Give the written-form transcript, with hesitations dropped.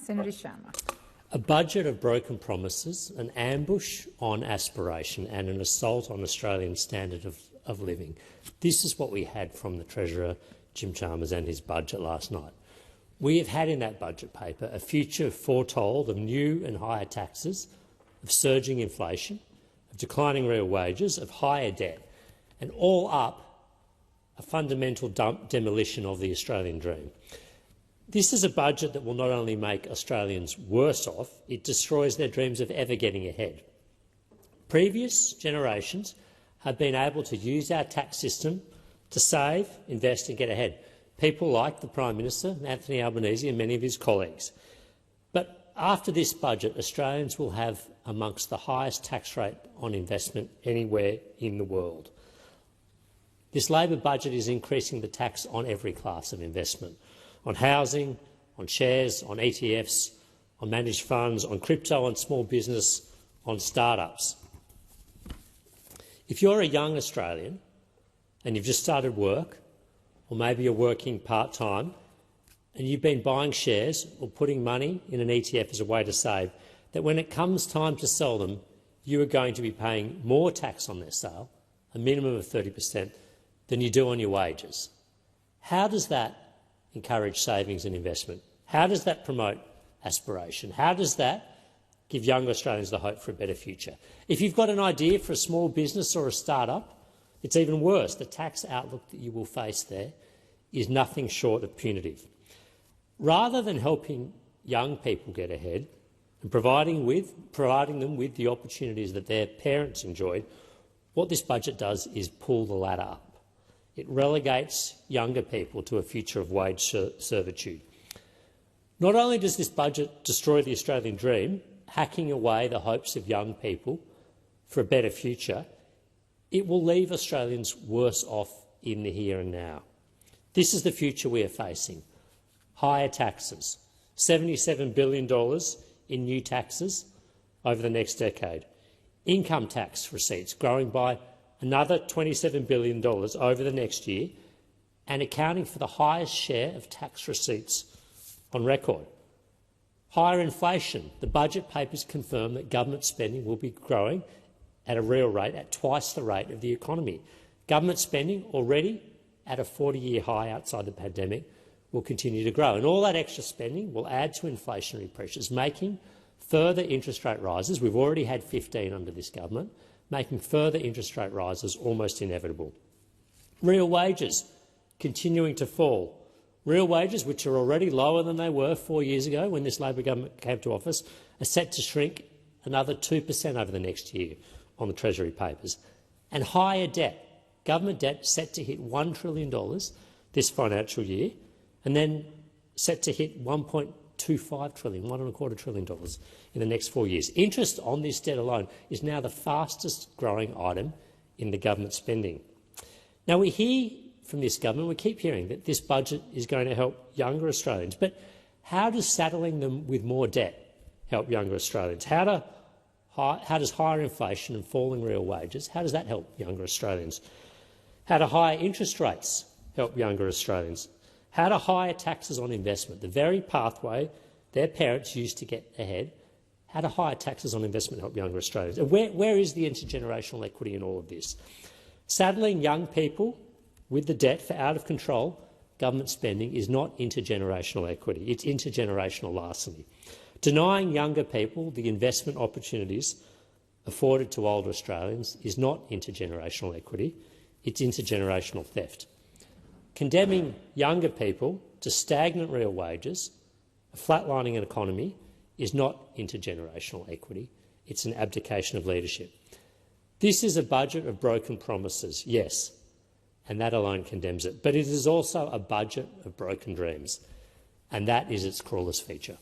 Senator Sharma. A budget of broken promises, an ambush on aspiration and an assault on Australian standard of living. This is what we had from the Treasurer, Jim Chalmers, and his budget last night. We have had in that budget paper a future foretold of new and higher taxes, of surging inflation, of declining real wages, of higher debt, and all up a fundamental demolition of the Australian dream. This is a budget that will not only make Australians worse off, it destroys their dreams of ever getting ahead. Previous generations have been able to use our tax system to save, invest and get ahead. People like the Prime Minister, Anthony Albanese, and many of his colleagues. But after this budget, Australians will have amongst the highest tax rate on investment anywhere in the world. This Labor budget is increasing the tax on every class of investment, on housing, on shares, on ETFs, on managed funds, on crypto, on small business, on start-ups. If you're a young Australian and you've just started work, or maybe you're working part-time and you've been buying shares or putting money in an ETF as a way to save, that when it comes time to sell them, you are going to be paying more tax on their sale, a minimum of 30%, than you do on your wages. How does that encourage savings and investment? How does that promote aspiration? How does that give young Australians the hope for a better future? If you've got an idea for a small business or a start-up, it's even worse. The tax outlook that you will face there is nothing short of punitive. Rather than helping young people get ahead and providing them with the opportunities that their parents enjoyed, what this budget does is pull the ladder up. It relegates younger people to a future of wage servitude. Not only does this budget destroy the Australian dream, hacking away the hopes of young people for a better future, it will leave Australians worse off in the here and now. This is the future we are facing. Higher taxes, $77 billion in new taxes over the next decade. Income tax receipts growing by another $27 billion over the next year and accounting for the highest share of tax receipts on record. Higher inflation. The budget papers confirm that government spending will be growing at a real rate at twice the rate of the economy. Government spending, already at a 40-year high outside the pandemic, will continue to grow. And all that extra spending will add to inflationary pressures, making further interest rate rises — we've already had 15 under this government — making further interest rate rises almost inevitable. Real wages continuing to fall. Real wages, which are already lower than they were 4 years ago when this Labor government came to office, are set to shrink another 2% over the next year on the Treasury papers. And higher debt. Government debt set to hit $1 trillion this financial year and then set to hit $1.25 trillion, $1.25 trillion in the next 4 years. Interest on this debt alone is now the fastest growing item in the government spending. Now, we hear from this government, we keep hearing that this budget is going to help younger Australians, but how does saddling them with more debt help younger Australians? How does higher inflation and falling real wages, how does that help younger Australians? How do higher interest rates help younger Australians? How do higher taxes on investment, the very pathway their parents used to get ahead, how do higher taxes on investment help younger Australians? And where is the intergenerational equity in all of this? Saddling young people with the debt for out-of-control government spending is not intergenerational equity, it's intergenerational larceny. Denying younger people the investment opportunities afforded to older Australians is not intergenerational equity, it's intergenerational theft. Condemning younger people to stagnant real wages, a flatlining economy, is not intergenerational equity, it's an abdication of leadership. This is a budget of broken promises, yes, and that alone condemns it, but it is also a budget of broken dreams, and that is its cruelest feature.